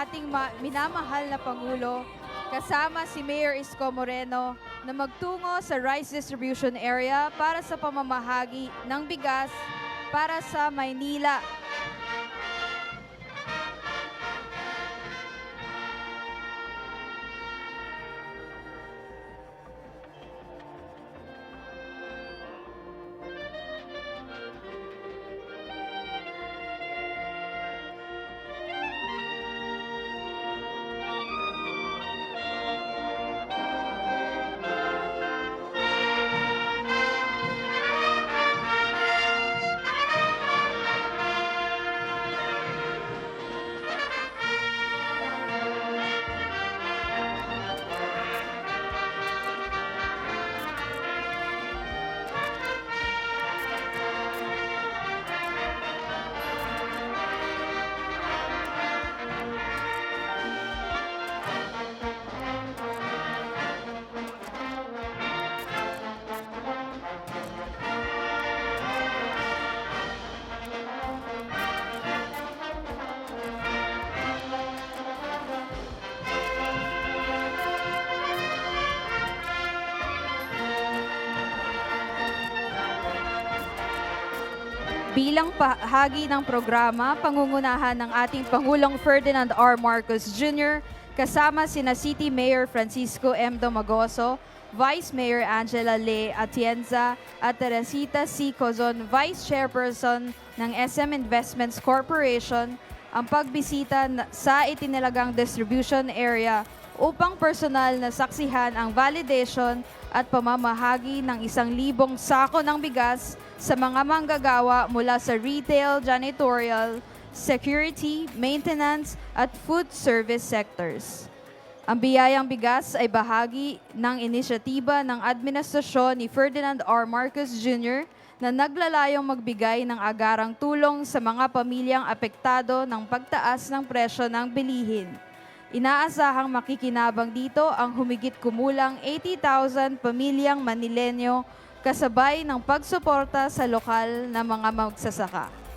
ating minamahal na Pangulo kasama si Mayor Isko Moreno na magtungo sa rice distribution area para sa pamamahagi ng bigas para sa Maynila. Bilang bahagi ng programa, pangungunahan ng ating Pangulong Ferdinand R. Marcos Jr., kasama sina City Mayor Francisco M. Domagoso, Vice Mayor Angela Le Atienza at Teresita C. Cozon, Vice Chairperson ng SM Investments Corporation, ang pagbisita sa itinilagang distribution area upang personal na saksihan ang validation at pamamahagi ng 1,000 sako ng bigas sa mga manggagawa mula sa retail, janitorial, security, maintenance at food service sectors. Ang biyayang bigas ay bahagi ng inisyatiba ng administrasyon ni Ferdinand R. Marcos Jr. na naglalayong magbigay ng agarang tulong sa mga pamilyang apektado ng pagtaas ng presyo ng bilihin. Inaasahang makikinabang dito ang humigit kumulang 80,000 pamilyang Manilenyo kasabay ng pagsuporta sa lokal na mga magsasaka.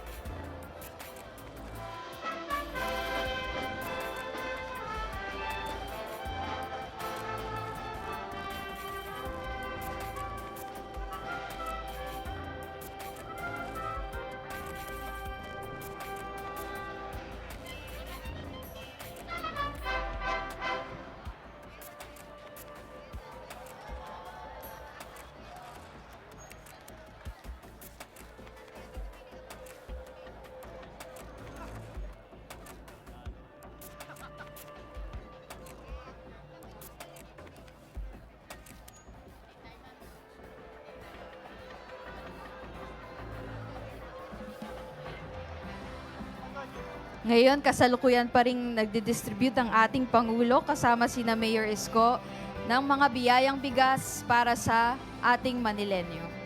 Ngayon, kasalukuyan pa rin nagdidistribute ang ating Pangulo kasama sina Mayor Isko ng mga biyayang bigas para sa ating Manilenyo.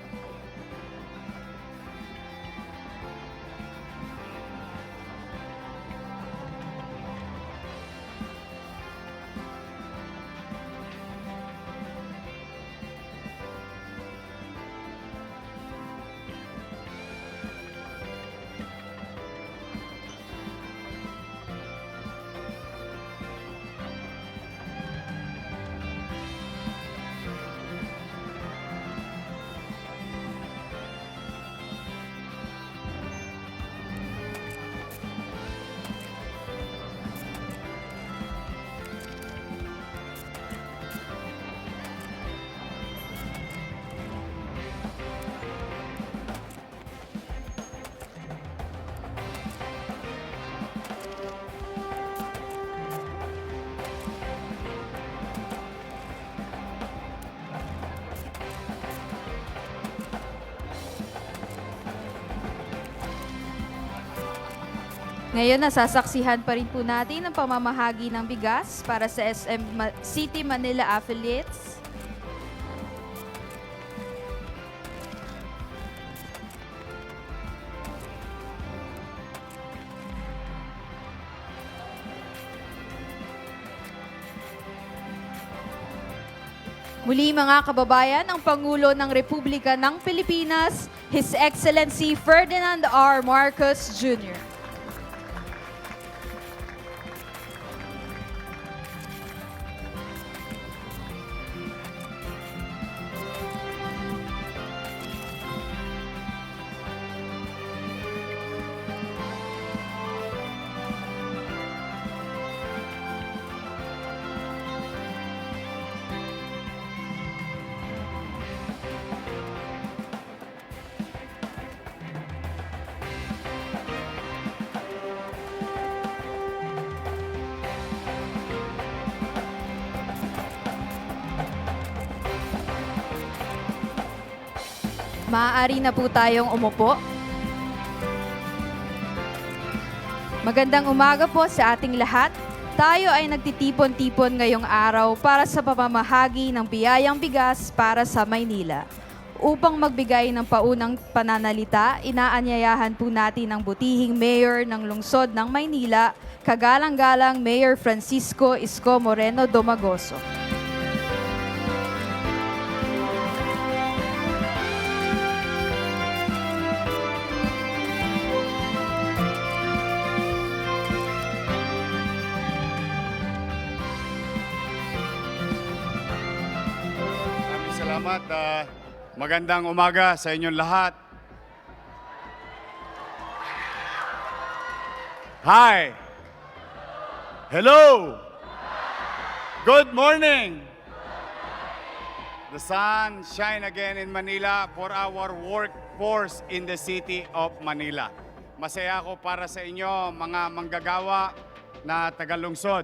Ngayon, nasasaksihan pa rin po natin ang pamamahagi ng bigas para sa SM City Manila affiliates. Muli mga kababayan, ang Pangulo ng Republika ng Pilipinas, His Excellency Ferdinand R. Marcos Jr. Maaari na po tayong umupo. Magandang umaga po sa ating lahat. Tayo ay nagtitipon-tipon ngayong araw para sa pamamahagi ng biyayang bigas para sa Maynila. Upang magbigay ng paunang pananalita, inaanyayahan po natin ang butihing mayor ng lungsod ng Maynila, kagalang-galang Mayor Francisco Isko Moreno Domagoso. Salamat. Magandang umaga sa inyong lahat. Hi. Hello. Good morning. The sun shine again in Manila for our workforce in the city of Manila. Masaya ako para sa inyo mga manggagawa na tagalungsod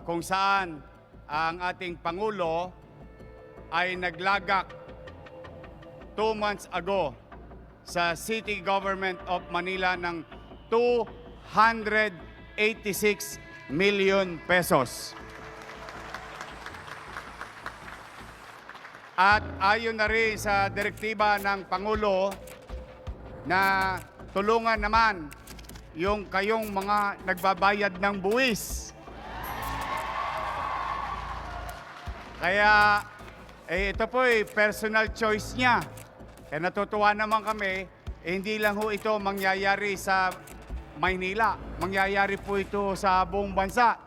kung saan ang ating Pangulo ay naglagak 2 months ago sa City Government of Manila ng 286 million pesos. At ayon na rin sa direktiba ng Pangulo na tulungan naman yung kayong mga nagbabayad ng buwis. Kaya ito po personal choice niya. Kaya natutuwa naman kami, hindi lang ho ito mangyayari sa Maynila. Mangyayari po ito sa buong bansa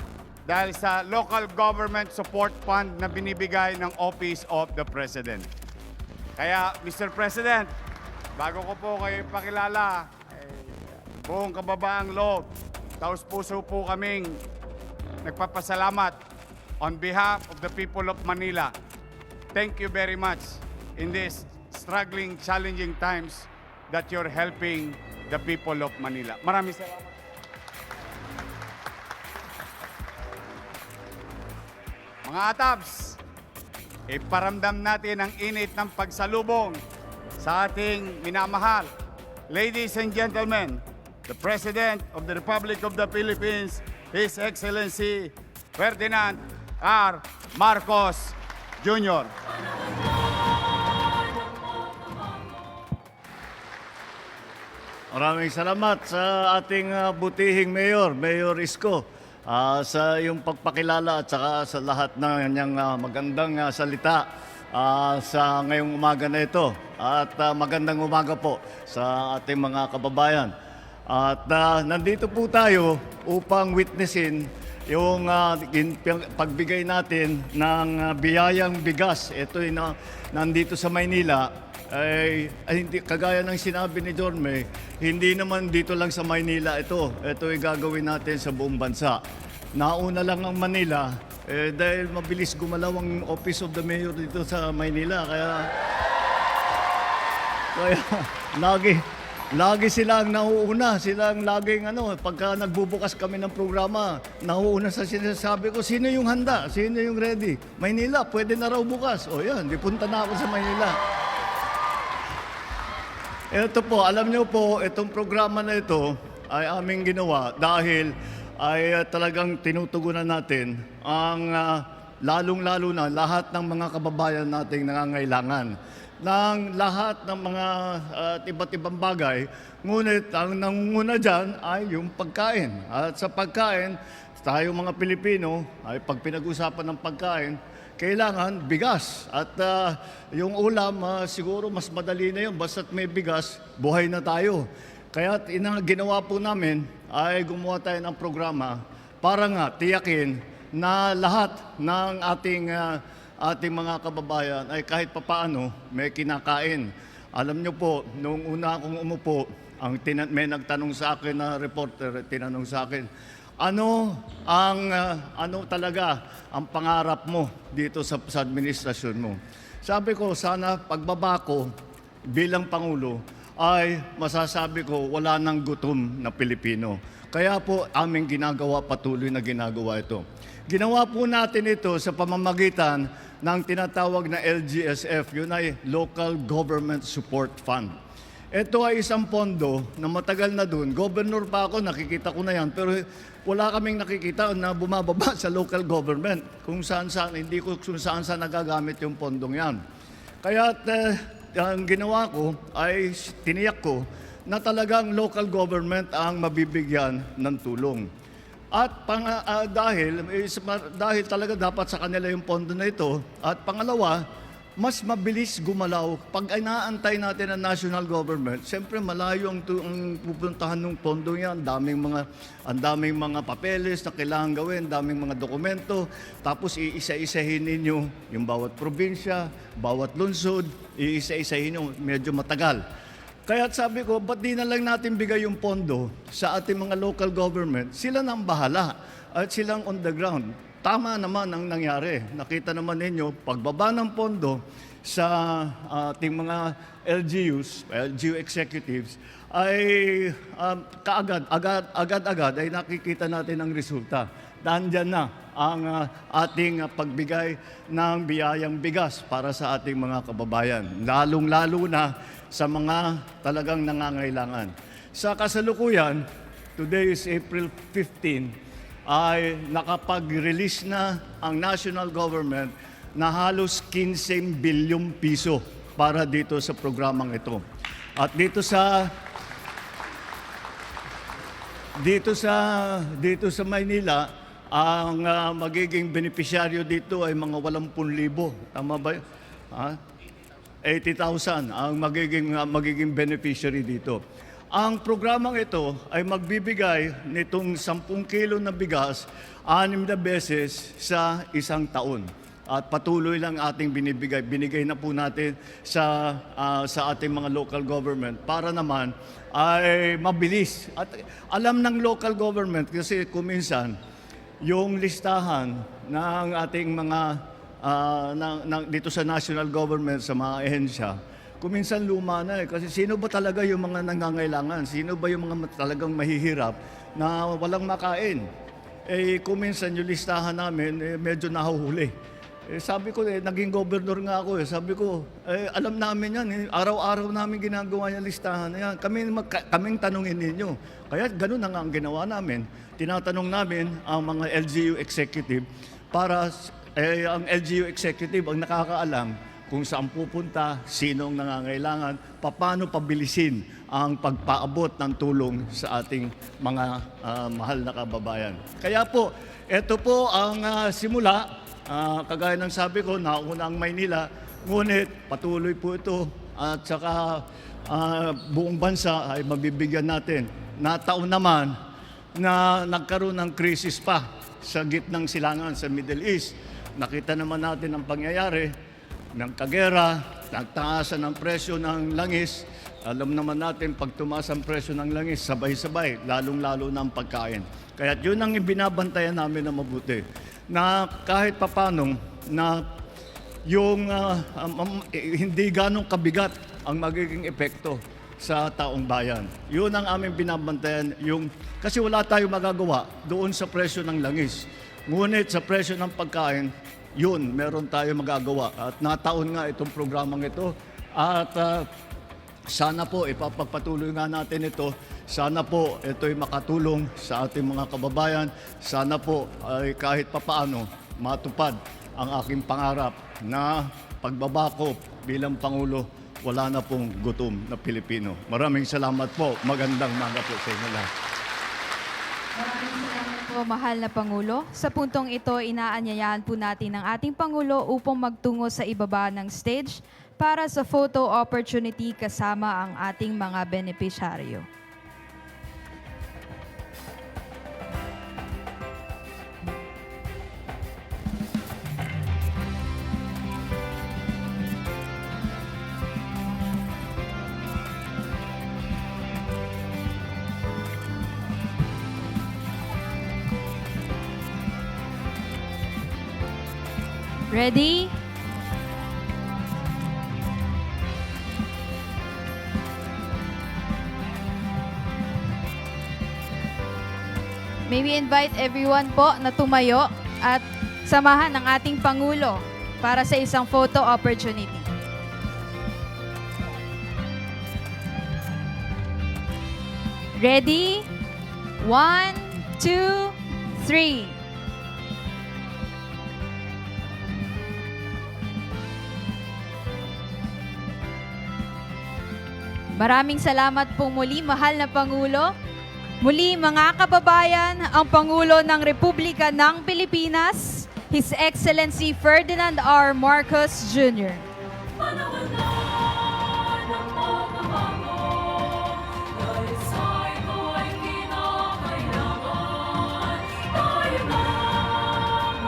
dahil sa Local Government Support Fund na binibigay ng Office of the President. Kaya, Mr. President, bago ko po kayo ipakilala, buong kababaang loob, taos puso po kaming nagpapasalamat on behalf of the people of Manila. Thank you very much in these struggling, challenging times that you're helping the people of Manila. Maraming salamat. Mga atabs, iparamdam natin ang init ng pagsalubong sa ating minamahal. Ladies and gentlemen, the President of the Republic of the Philippines, His Excellency Ferdinand R. Marcos Jr. Maraming salamat sa ating butihing mayor, Mayor Isko, sa iyong pagpakilala at saka sa lahat ng kanyang magandang salita sa ngayong umaga na ito. At magandang umaga po sa ating mga kababayan. At nandito po tayo upang witnessin yung pagbigay natin ng biyayang bigas. Ito ay nandito sa Maynila. Ay hindi, kagaya ng sinabi ni Jorme, hindi naman dito lang sa Maynila ito. Ito ay gagawin natin sa buong bansa. Nauna lang ang Manila dahil mabilis gumalaw ang Office of the Mayor dito sa Maynila. Kaya lagi silang nauuna. Silang laging pagka nagbubukas kami ng programa, nauuna sa sinasabi ko, sino yung handa? Sino yung ready? Maynila, pwede na raw bukas. O yan, di punta na ako sa Maynila. Ito po, alam niyo po, itong programa na ito ay aming ginawa dahil ay talagang tinutugunan natin ang lalong-lalo na lahat ng mga kababayan nating nangangailangan ng lahat ng mga iba't ibang bagay. Ngunit ang nangunguna dyan ay yung pagkain. At sa pagkain, tayo mga Pilipino ay pag pinag-usapan ng pagkain, kailangan bigas. At yung ulam, siguro mas madali na yun. Basta't may bigas, buhay na tayo. Kaya ginawa po namin ay gumawa tayo ng programa para nga tiyakin na lahat ng ating mga kababayan ay kahit papaano may kinakain. Alam nyo po, noong una akong umupo, may nagtanong sa akin na reporter, tinanong sa akin, ano talaga ang pangarap mo dito sa administrasyon mo? Sabi ko, sana pagbaba ko bilang Pangulo ay masasabi ko wala nang gutom na Pilipino. Kaya po aming ginagawa, patuloy na ginagawa ito. Ginawa po natin ito sa pamamagitan ng tinatawag na LGSF, yun ay Local Government Support Fund. Ito ay isang pondo na matagal na dun. Governor pa ako, nakikita ko na yan, pero wala kaming nakikita na bumababa sa local government. Kung saan-saan, hindi ko kung saan-saan nagagamit yung pondong yan. Kaya ang ginawa ko ay tiniyak ko na talagang local government ang mabibigyan ng tulong. At dahil talaga dapat sa kanila yung pondo na ito. At pangalawa, mas mabilis gumalaw. Pag inaantay natin ang national government, siyempre malayo ang pupuntahan ng pondo yan. Ang daming mga papeles na kailangan gawin, daming mga dokumento. Tapos iisa-isahin ninyo yung bawat probinsya, bawat lungsod, iisa-isahin nyo, medyo matagal. Kaya sabi ko, ba't di na lang natin bigay yung pondo sa ating mga local government? Sila na ang bahala at silang on the ground. Tama naman ang nangyari. Nakita naman ninyo, pagbaba ng pondo sa ating mga LGU executives, ay agad-agad ay nakikita natin ang resulta. Nandyan na ang ating pagbigay ng biyayang bigas para sa ating mga kababayan. Lalong-lalo na sa mga talagang nangangailangan. Sa kasalukuyan, today is April 15, ay nakapag-release na ang national government na halos 15 bilyong piso para dito sa programang ito. At dito sa Maynila, ang magiging benepisyaryo dito ay mga 80,000. Tama ba yun? 80,000 ang magiging beneficiary dito. Ang programang ito ay magbibigay nitong 10 kilo na bigas 6 na beses sa isang taon. At patuloy lang ating binigay na po natin sa ating mga local government para naman ay mabilis. At alam ng local government kasi kuminsan yung listahan ng ating mga dito sa national government, sa mga ahensya, kuminsan luma na kasi sino ba talaga yung mga nangangailangan? Sino ba yung mga talagang mahihirap na walang makain? Kuminsan yung listahan namin, medyo nahuhuli. Sabi ko, naging gobernador nga ako. Sabi ko, alam namin yan. Araw-araw namin ginagawa yung listahan na yan. Kaming tanungin ninyo. Kaya ganun na nga ang ginawa namin. Tinatanong namin ang mga LGU executive para ang LGU executive ang nakakaalam kung saan pupunta, sino ang nangangailangan, paano pabilisin ang pagpaabot ng tulong sa ating mga mahal na kababayan. Kaya po, ito po ang simula. Kagaya ng sabi ko, nauna ang Maynila, ngunit patuloy po ito at saka buong bansa ay mabibigyan natin. Nataon naman na nagkaroon ng krisis pa sa gitnang silangan sa Middle East. Nakita naman natin ang pangyayari ng kagera, nagtaasan ng presyo ng langis. Alam naman natin, pag tumaas ang presyo ng langis, sabay-sabay, lalong-lalo na ang pagkain. Kaya yun ang binabantayan namin na mabuti. Na kahit papano, na yung hindi ganong kabigat ang magiging epekto sa taong bayan. Yun ang aming binabantayan. Kasi wala tayong magagawa doon sa presyo ng langis. Ngunit sa presyo ng pagkain, yun, meron tayo magagawa. At nataon nga itong programang ito. At sana po, ipapagpatuloy nga natin ito. Sana po, ito'y makatulong sa ating mga kababayan. Sana po, ay kahit papaano, matupad ang aking pangarap na pagbabako bilang Pangulo, wala na pong gutom na Pilipino. Maraming salamat po. Magandang umaga po sa inyo lahat. Maraming salamat po, mahal na Pangulo. Sa puntong ito, inaanyayahan po natin ang ating Pangulo upang magtungo sa ibaba ng stage para sa photo opportunity kasama ang ating mga benepisyaryo. Ready? May we invite everyone po na tumayo at samahan ng ating Pangulo para sa isang photo opportunity. Ready? 1, 2, 3. Maraming salamat po muli, mahal na Pangulo. Muli, mga kababayan, ang Pangulo ng Republika ng Pilipinas, His Excellency Ferdinand R. Marcos Jr. Panahon na ng pagbabago, dahil sa ito ay kinakailangan. Tayo na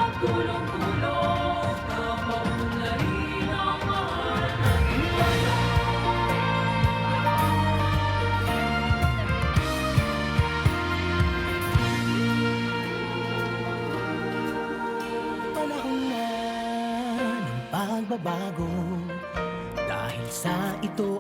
magtulong-tulong na maunlarin ang mahal nating bayan. Panahon na ng pagbabago, dahil sa ito